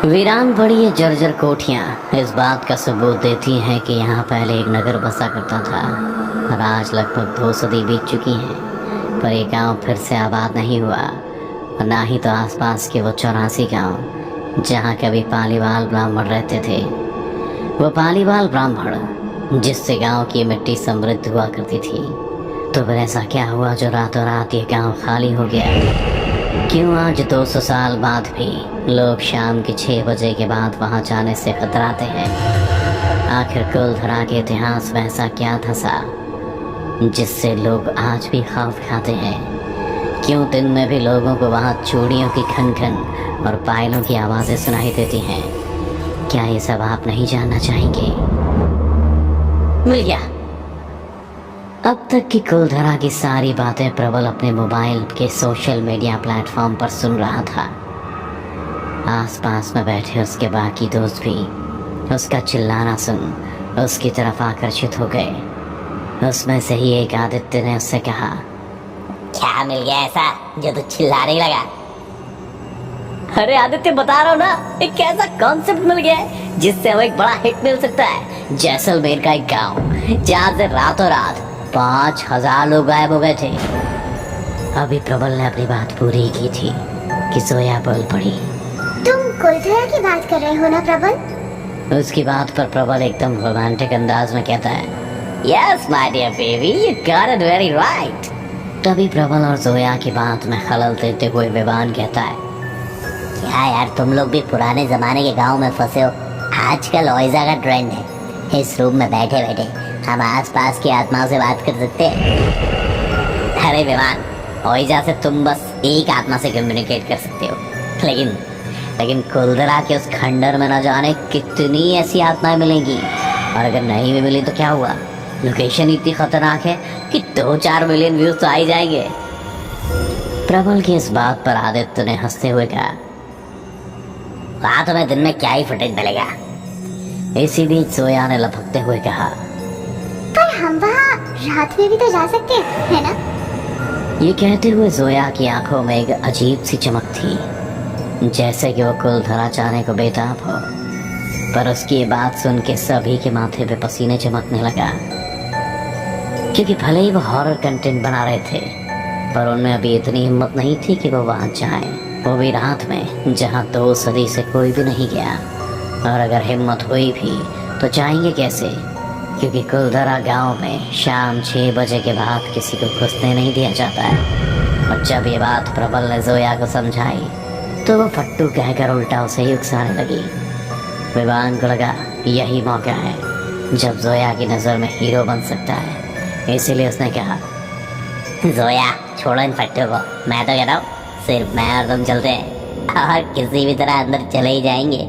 वीरान पड़ी ये जर्जर कोठियाँ इस बात का सबूत देती हैं कि यहाँ पहले एक नगर बसा करता था और आज लगभग 2 सदी बीत चुकी हैं, पर ये गांव फिर से आबाद नहीं हुआ और ना ही तो आसपास के वो 84 गांव जहाँ कभी पालीवाल ब्राह्मण रहते थे। वो पालीवाल ब्राह्मण जिससे गांव की मिट्टी समृद्ध हुआ करती थी। तो फिर ऐसा क्या हुआ जो रातों रात ये गांव खाली हो गया? क्यों आज 200 साल बाद भी लोग शाम के 6 बजे के बाद वहां जाने से कतराते हैं? आखिर कुलधरा के इतिहास में ऐसा क्या धंसा जिससे लोग आज भी खौफ खाते हैं? क्यों दिन में भी लोगों को वहां चूड़ियों की खन खन और पायलों की आवाज़ें सुनाई देती हैं? क्या ये सब आप नहीं जानना चाहेंगे? मिल गया। अब तक की कुलधरा की सारी बातें प्रबल अपने मोबाइल के सोशल मीडिया प्लेटफॉर्म पर सुन रहा था। आसपास में बैठे उसके बाकी दोस्त भी उसका चिल्लाना सुन उसकी तरफ आकर्षित हो गए। उसमें से ही एक आदित्य ने उससे कहा, क्या मिल गया ऐसा जो तू चिल्लाने लगा? अरे आदित्य, बता रहा हूँ ना, एक ऐसा कॉन्सेप्ट मिल गया है जिससे हमें एक बड़ा हिट मिल सकता है। जैसलमेर का एक गाँव जहाँ से रातों रात 5000 लोग गायब हो गए थे। अभी प्रबल ने अपनी बात पूरी की थी कि सोया बोल पड़ी। तुम कुलधरा की बात कर रहे हो ना प्रबल? उसकी बात पर प्रबल एकदम रोमांटिक अंदाज में कहता है, yes my dear baby, you got it very right. तभी प्रबल और जोया की बात में खलल देते हुए विवान कहता है, क्या यार, तुम लोग भी पुराने जमाने के गांव में फंसे हो? आजकल ओइजा का ट्रेंड है। इस रूम में बैठे बैठे हम आसपास की आत्माओं से बात कर सकते हैं। अरे विमान, ओइजा से तुम बस एक आत्मा से कम्युनिकेट कर सकते हो, लेकिन कुलधरा के उस खंडर में न जाने कितनी ऐसी आत्माएं मिलेंगी। और अगर नहीं भी मिली तो क्या हुआ? लोकेशन इतनी खतरनाक है कि 2-4 मिलियन व्यूज तो आ ही जाएंगे। प्रबल की इस बात पर आदित्य ने हंसते हुए कहा, वहाँ तुम्हें दिन में क्या ही फुटेज मिलेगा। इसी बीच सोया ने लपकते हुए कहा, पर हम वहाँ रात में भी तो जा सकते हैं ना? ये कहते हुए जोया की आंखों में एक अजीब सी चमक थी, जैसे कि वो कुलधरा जाने को बेताब हो। पर उसकी ये बात सुन के सभी के माथे पे पसीने चमकने लगा, क्योंकि भले ही वो हॉरर कंटेंट बना रहे थे, पर उनमें अभी इतनी हिम्मत नहीं थी कि वो वहाँ जाएं, वो भी रात में जहाँ 2 सदी से कोई भी नहीं गया। और अगर हिम्मत हुई भी तो जाएंगे कैसे? क्योंकि कुलधरा गांव में शाम 6 बजे के बाद किसी को घुसने नहीं दिया जाता है। और जब ये बात प्रबल ने जोया को समझाई तो वो फट्टू कहकर उल्टा उसे ही उकसाने लगी। विवान को लगा यही मौका है जब जोया की नज़र में हीरो बन सकता है, इसीलिए उसने कहा, जोया छोड़ो इन फट्टों को, मैं तो कहता हूँ सिर्फ मैं और तुम चलते हैं और किसी भी तरह अंदर चले ही जाएंगे।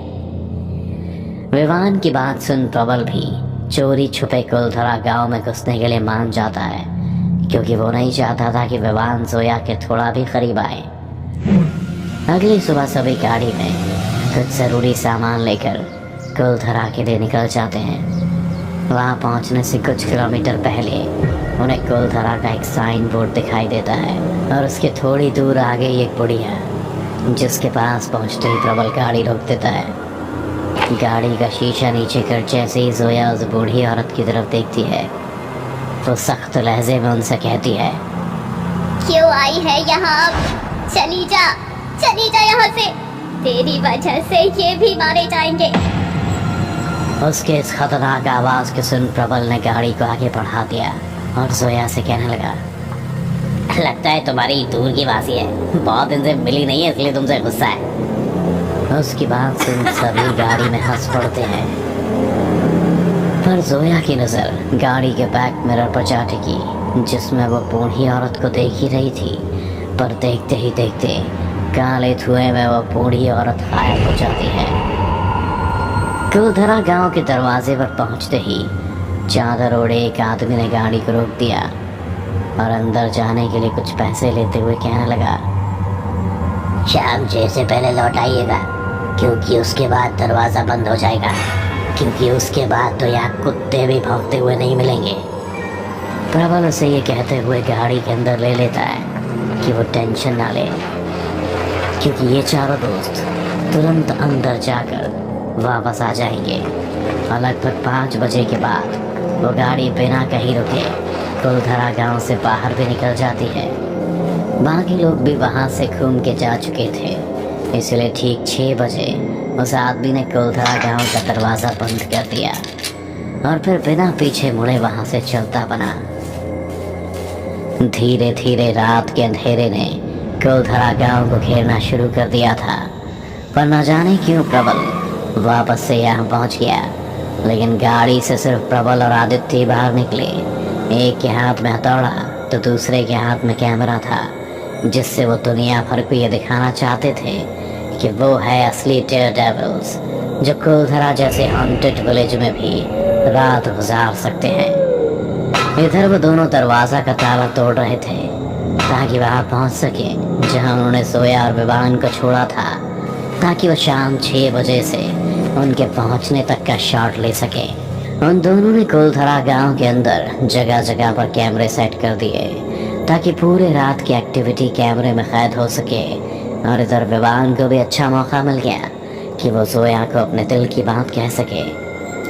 विवान की बात सुन प्रबल भी चोरी छुपे कुलधरा गांव में घुसने के लिए मान जाता है, क्योंकि वो नहीं चाहता था कि विवान जोया के थोड़ा भी करीब आए। अगली सुबह सभी गाड़ी में कुछ ज़रूरी सामान लेकर कुलधरा के लिए निकल जाते हैं। वहाँ पहुँचने से कुछ किलोमीटर पहले उन्हें कुलधरा का एक साइन बोर्ड दिखाई देता है और उसके थोड़ी दूर आगे एक बुढ़िया, जिसके पास पहुँचते ही प्रबल गाड़ी रोक देता है। गाड़ी का शीशा नीचे कर जैसे ही जोया उस बूढ़ी औरत की तरफ देखती है तो सख्त लहजे में उनसे कहती है, क्यों आई है यहाँ? चली जा यहाँ से, तेरी वजह से ये भी मारे जाएंगे। उसके इस खतरनाक आवाज़ के सुन प्रबल ने गाड़ी को आगे बढ़ा दिया और जोया से कहने लगा, लगता है तुम्हारी दूर की वासी है, बहुत दिन से मिली नहीं है इसलिए तुमसे गुस्सा है। उसकी बात सुन सभी गाड़ी में हंस पड़ते हैं, पर जोया की नज़र गाड़ी के बैक मिरर पर जा टिकी, जिसमें वो बूढ़ी औरत को देख ही रही थी। पर देखते ही देखते काले धुएं में वो बूढ़ी औरत गायब हो जाती है। कुलधरा गांव के दरवाजे पर पहुंचते ही चादर ओढ़े एक आदमी ने गाड़ी को रोक दिया और अंदर जाने के लिए कुछ पैसे लेते हुए कहने लगा, शाम 6 से पहले लौट आइएगा, क्योंकि उसके बाद दरवाज़ा बंद हो जाएगा, क्योंकि उसके बाद तो यहाँ कुत्ते भी भौंकते हुए नहीं मिलेंगे। प्रबल उसे ये कहते हुए गाड़ी के अंदर ले लेता है कि वो टेंशन ना ले, क्योंकि ये चारों दोस्त तुरंत अंदर जाकर वापस आ जाएंगे। और लगभग 5 बजे के बाद वो गाड़ी बिना कहीं रुके कुलधरा गांव से बाहर भी निकल जाती है। बाकी लोग भी वहां से घूम के जा चुके थे, इसलिए ठीक 6 बजे उस आदमी ने कुलधरा गांव का दरवाज़ा बंद कर दिया और फिर बिना पीछे मुड़े वहां से चलता बना। धीरे धीरे रात के अंधेरे ने कुलधरा गांव को घेरना शुरू कर दिया था, पर न जाने क्यों प्रबल वापस से यहाँ पहुँच गया। लेकिन गाड़ी से सिर्फ प्रबल और आदित्य बाहर निकले। एक के हाथ में हथौड़ा तो दूसरे के हाथ में कैमरा था, जिससे वो दुनिया भर को ये दिखाना चाहते थे कि वो है असली डेयर डेविल्स, जो कुलधरा जैसे हॉन्टेड विलेज में भी रात गुजार सकते हैं। इधर वो दोनों दरवाज़ा का ताला तोड़ रहे थे ताकि वहाँ पहुँच सके जहाँ उन्होंने सोया और विवान को छोड़ा था, ताकि वो शाम 6 बजे से उनके पहुँचने तक का शॉट ले सके। उन दोनों ने कुलधरा गांव के अंदर जगह जगह पर कैमरे सेट कर दिए ताकि पूरे रात की एक्टिविटी कैमरे में कैद हो सके। और इधर विवान को भी अच्छा मौका मिल गया कि वो जोया को अपने दिल की बात कह सके,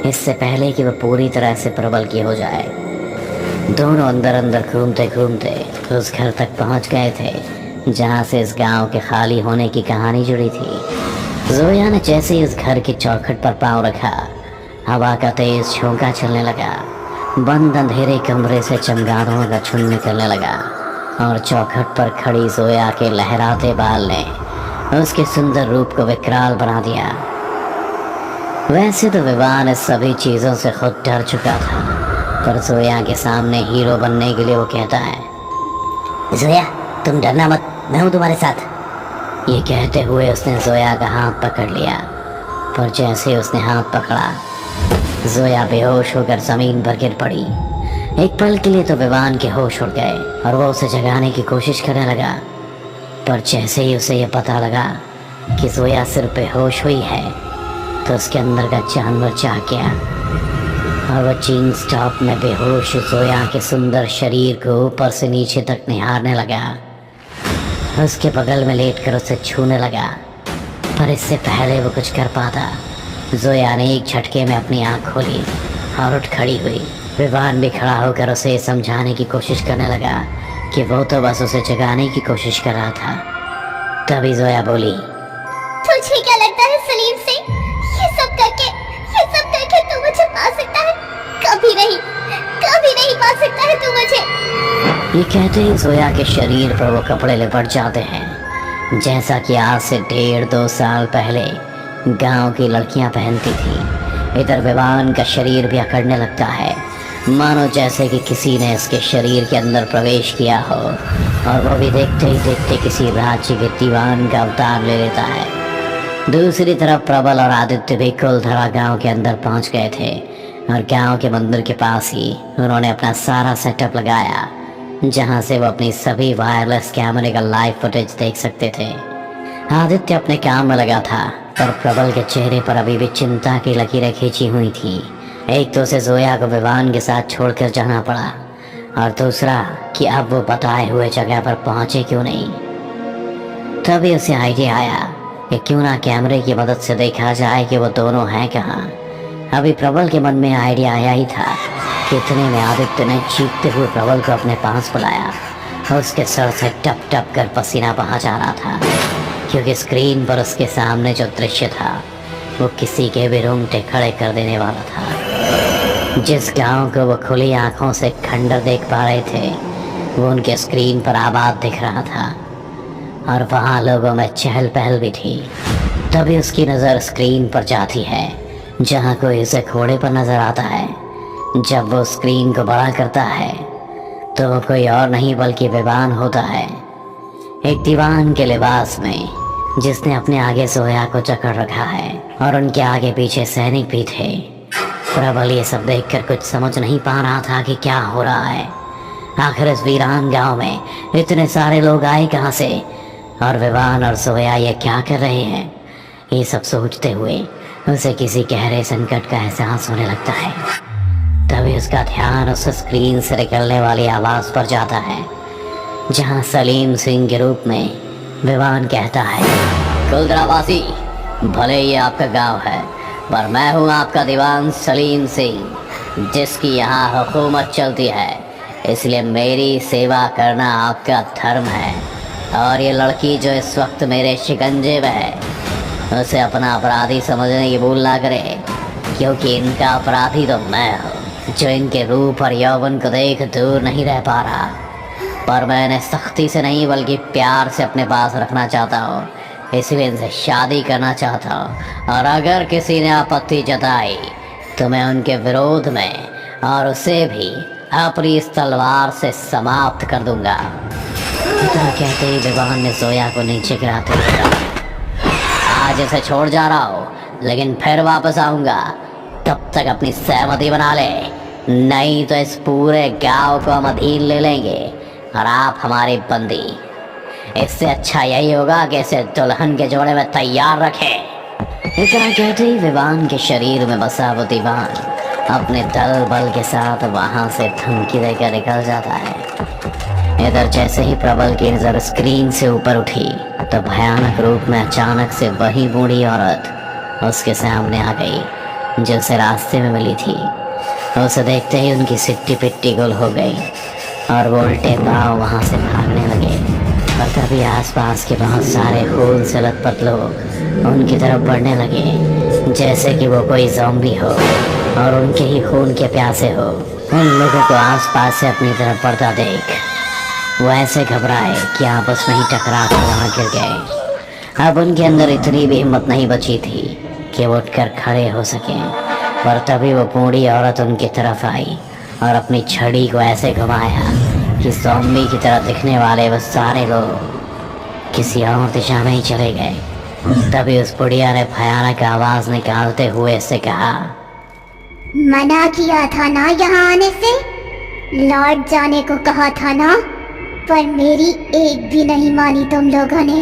इससे पहले कि वो पूरी तरह से प्रबल की हो जाए। दोनों अंदर अंदर घूमते घूमते उस घर तक पहुंच गए थे जहां से इस गांव के खाली होने की कहानी जुड़ी थी। जोया ने जैसे ही इस घर की चौखट पर पांव रखा, हवा का तेज झोंका चलने लगा। बंद अंधेरे कमरे से चमगादड़ों का झुंड निकलने लगा और चौखट पर खड़ी जोया के लहराते बाल ने उसके सुंदर रूप को विकराल बना दिया। वैसे तो विवान इस सभी चीज़ों से खुद डर चुका था, पर जोया के सामने हीरो बनने के लिए वो कहता है, जोया तुम डरना मत, मैं हूँ तुम्हारे साथ। ये कहते हुए उसने जोया का हाथ पकड़ लिया, पर जैसे उसने हाथ पकड़ा जोया बेहोश होकर जमीन पर गिर पड़ी। एक पल के लिए तो विवान के होश उड़ गए और वो उसे जगाने की कोशिश करने लगा, पर जैसे ही उसे यह पता लगा कि जोया सिर्फ बेहोश हुई है तो उसके अंदर का जानवर जाग गया और वह जीन्स टॉप में बेहोश जोया के सुंदर शरीर को ऊपर से नीचे तक निहारने लगा। उसके बगल में लेटकर उसे छूने लगा, पर इससे पहले वो कुछ कर पाता जोया ने एक झटके में अपनी आंख खोली और उठ खड़ी हुई। विवान भी खड़ा होकर उसे समझाने की कोशिश करने लगा कि वो तो बस उसे जगाने की कोशिश कर रहा था। तभी जोया बोली, तुझे क्या लगता है सलीम से ये सब करके तू मुझे पा सकता है? कभी नहीं पा सकता है तू मुझे। ये कहते ही जोया के शरीर पर वो कपड़े लिपट जाते हैं जैसा कि आज से 1.5-2 साल पहले गांव की लड़कियां पहनती थी। इधर विवान का शरीर भी अकड़ने लगता है, मानो जैसे कि किसी ने इसके शरीर के अंदर प्रवेश किया हो, और वो भी देखते ही देखते किसी राज्य के दीवान का अवतार ले लेता है। दूसरी तरफ प्रबल और आदित्य भी कुलधरा गांव के अंदर पहुंच गए थे और गांव के मंदिर के पास ही उन्होंने अपना सारा सेटअप लगाया, जहां से वो अपनी सभी वायरलेस कैमरे का लाइव फुटेज देख सकते थे। आदित्य अपने काम में लगा था, पर प्रबल के चेहरे पर अभी भी चिंता की लकीरें खींची हुई थी। एक तो उसे जोया को विवान के साथ छोड़कर जाना पड़ा, और दूसरा कि अब वो बताए हुए जगह पर पहुंचे क्यों नहीं। तभी उसे आइडिया आया कि क्यों ना कैमरे की मदद से देखा जाए कि वो दोनों हैं कहाँ। अभी प्रबल के मन में आइडिया आया ही था कि इतने में आदित्य ने चीखते हुए प्रबल को अपने पास बुलाया और उसके सर से टप टप कर पसीना बहा जा रहा था, क्योंकि स्क्रीन पर उसके सामने जो दृश्य था वो किसी के भी रोंगटे खड़े कर देने वाला था। जिस गांव को वो खुली आंखों से खंडर देख पा रहे थे वो उनके स्क्रीन पर आबाद दिख रहा था, और वहाँ लोगों में चहल पहल भी थी। तभी उसकी नज़र स्क्रीन पर जाती है जहाँ कोई उसे घोड़े पर नज़र आता है। जब वो स्क्रीन को बड़ा करता है तो वो कोई और नहीं बल्कि विवान होता है, एक दीवान के लिबास में, जिसने अपने आगे जोया को जकड़ रखा है और उनके आगे पीछे सैनिक भी थे। प्रबल ये सब देखकर कुछ समझ नहीं पा रहा था कि क्या हो रहा है। आखिर इस वीरान गांव में इतने सारे लोग आए कहाँ से, और विवान और जोया ये क्या कर रहे हैं। ये सब सोचते हुए उसे किसी गहरे संकट का एहसास होने लगता है। तभी उसका ध्यान उस स्क्रीन से निकलने वाली आवाज़ पर जाता है, जहां सलीम सिंह के रूप में विवान कहता है, कुलधरावासी भले ये आपका गांव है, पर मैं हूँ आपका दीवान सलीम सिंह, जिसकी यहाँ हुकूमत चलती है, इसलिए मेरी सेवा करना आपका धर्म है। और ये लड़की जो इस वक्त मेरे शिकंजे में है, उसे अपना अपराधी समझने की भूल ना करे, क्योंकि इनका अपराधी तो मैं हूँ, जो इनके रूप और यौवन को देख दूर नहीं रह पा रहा। पर मैं इन्हें सख्ती से नहीं बल्कि प्यार से अपने पास रखना चाहता हूँ, इसलिए इनसे शादी करना चाहता हूँ। और अगर किसी ने आपत्ति जताई तो मैं उनके विरोध में और उसे भी अपनी इस तलवार से समाप्त कर दूंगा। इतना कहते ही विवान ने जोया को नीचे गिराते हुए कहा, आज इसे छोड़ जा रहा हूँ, लेकिन फिर वापस आऊंगा। तब तक अपनी सहमति बना ले, नहीं तो इस पूरे गांव को हम अधीन ले लेंगे और आप हमारी बंदी। इससे अच्छा यही होगा कि इसे दुल्हन के जोड़े में तैयार रखें। इतना कहते ही विवान के शरीर में बसा वो दीवान अपने दल बल के साथ वहां से धमकी देकर निकल जाता है। इधर जैसे ही प्रबल की नजर स्क्रीन से ऊपर उठी तो भयानक रूप में अचानक से वही बूढ़ी औरत उसके सामने आ गई जो उसे रास्ते में मिली थी। उसे देखते ही उनकी सिट्टी पिट्टी गुल हो गई और वो उल्टे पाँव वहाँ से भागने लगे। और तभी आसपास के बहुत सारे खून से लथपथ लोग उनकी तरफ बढ़ने लगे, जैसे कि वो कोई ज़ॉम्बी हो और उनके ही खून के प्यासे हो। उन लोगों को आसपास से अपनी तरफ बढ़ता देख वो ऐसे घबराए कि आपस में ही टकरा कर वहाँ गिर गए। अब उनके अंदर इतनी भी हिम्मत नहीं बची थी कि वो उठकर खड़े हो सके। पर तभी वो बूढ़ी औरत उनकी तरफ आई और अपनी छड़ी को ऐसे घुमाया कि ज़ॉम्बी की तरह दिखने वाले वो सारे लोग किसी और दिशा में ही चले गए। तभी उस बुढ़िया ने भयानक आवाज निकालते हुए इससे कहा, मना किया था ना यहाँ आने से, लौट जाने को कहा था ना, पर मेरी एक भी नहीं मानी तुम लोगों ने।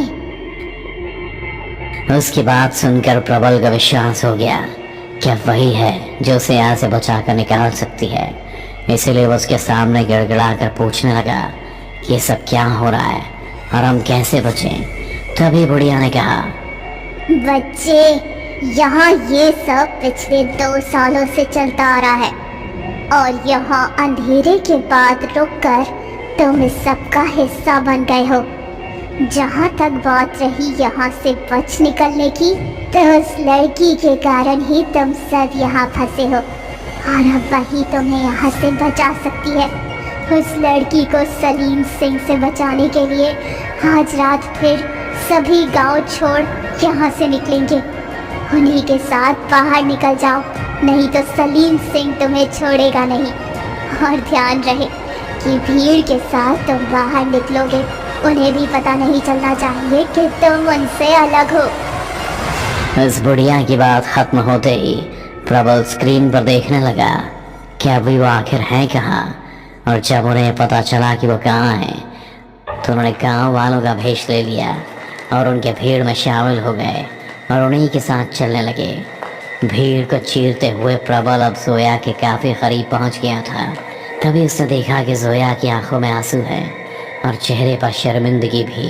उसकी बात सुनकर प्रबल का विश्वास हो गया कि अब वही है जो उसे यहाँ से बचा कर निकाल सकती है। इसीलिए वो उसके सामने गिड़गिड़ा कर पूछने लगा कि ये सब क्या हो रहा है और हम कैसे बचें। तभी बुढ़िया ने कहा, बच्चे, यहाँ ये सब पिछले 2 सालों से चलता आ रहा है और यहाँ अंधेरे के बाद रुककर तुम इस सब का हिस्सा बन गए हो। जहाँ तक बात रही यहाँ से बच निकलने की, तो उस लड़की के कारण ही तुम सब यहाँ फंसे हो और अब वही तुम्हें यहाँ से बचा सकती है। उस लड़की को सलीम सिंह से बचाने के लिए आज रात फिर सभी गांव छोड़ यहाँ से निकलेंगे। उन्हीं के साथ बाहर निकल जाओ, नहीं तो सलीम सिंह तुम्हें छोड़ेगा नहीं। और ध्यान रहे कि भीड़ के साथ तुम बाहर निकलोगे, उन्हें भी पता नहीं चलना चाहिए कि तुम उनसे अलग हो। इस बुढ़िया की बात खत्म होते ही प्रबल स्क्रीन पर देखने लगा कि अभी वो आखिर है कहाँ। और जब उन्हें पता चला कि वो कहाँ है तो उन्होंने गांव वालों का भेष ले लिया और उनके भीड़ में शामिल हो गए और उन्हीं के साथ चलने लगे। भीड़ को चीरते हुए प्रबल अब जोया के काफ़ी करीब पहुंच गया था। तभी उसने देखा कि जोया की आंखों में आंसू है और चेहरे पर शर्मिंदगी भी,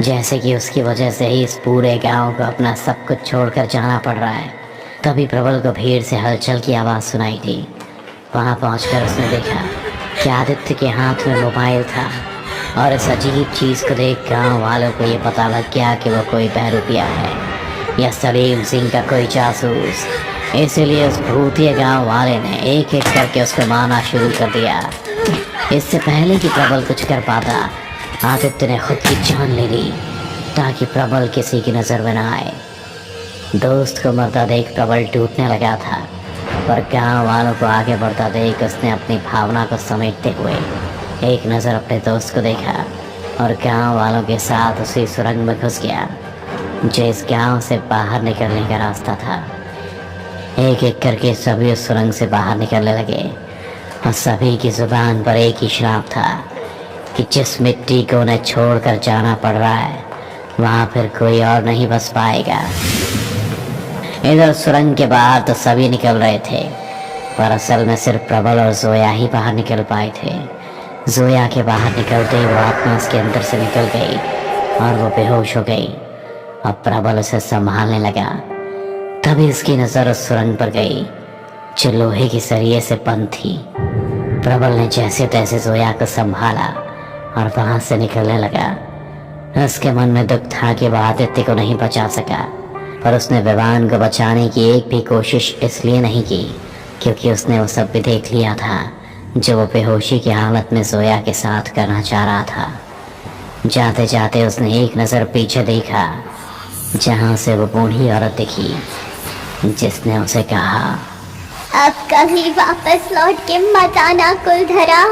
जैसे कि उसकी वजह से ही इस पूरे गांव को अपना सब कुछ छोड़कर जाना पड़ रहा है। तभी प्रबल को भीड़ से हलचल की आवाज़ सुनाई दी। वहाँ पहुंचकर उसने देखा कि आदित्य के हाथ में मोबाइल था और इस अजीब चीज़ को देख गांव वालों को ये पता लग गया कि वो कोई बहरूपिया है या सलीम सिंह का कोई जासूस। इसीलिए उस भूतिया गांव वाले ने एक एक करके उसको मारना शुरू कर दिया। इससे पहले कि प्रबल कुछ कर पाता, आदित्य ने खुद की जान ले ली ताकि प्रबल किसी की नज़र में न आए। दोस्त को मरता देख प्रबल टूटने लगा था, पर गांव वालों को आगे बढ़ता देख उसने अपनी भावना को समेटते हुए एक नज़र अपने दोस्त को देखा और गांव वालों के साथ उसी सुरंग में घुस गया जो इस गांव से बाहर निकलने का रास्ता था। एक एक करके सभी उस सुरंग से बाहर निकलने लगे और सभी की जुबान पर एक ही श्राप था कि जिस मिट्टी को उन्हें छोड़कर जाना पड़ रहा है वहाँ फिर कोई और नहीं बस पाएगा। इधर सुरंग के बाहर तो सभी निकल रहे थे, पर असल में सिर्फ प्रबल और जोया ही बाहर निकल पाए थे। जोया के बाहर निकलते ही वो आत्मा उसके अंदर से निकल गई और वो बेहोश हो गई अब प्रबल उसे संभालने लगा। तभी उसकी नजर उस सुरंग पर गई जो लोहे की सरिये से बंद थी। प्रबल ने जैसे तैसे जोया को संभाला और वहां से निकलने लगा। उसके मन में दुख था कि वह आदित्य को नहीं बचा सका, पर उसने विवान को बचाने की एक भी कोशिश इसलिए नहीं की क्योंकि उसने वो सब भी देख लिया था जो वो बेहोशी की हालत में जोया के साथ करना चाह रहा था। जाते जाते उसने एक नज़र पीछे देखा जहां से वो बूढ़ी औरत दिखी जिसने उसे कहा, अब कभी वापस लौट के मत आना कुलधरा।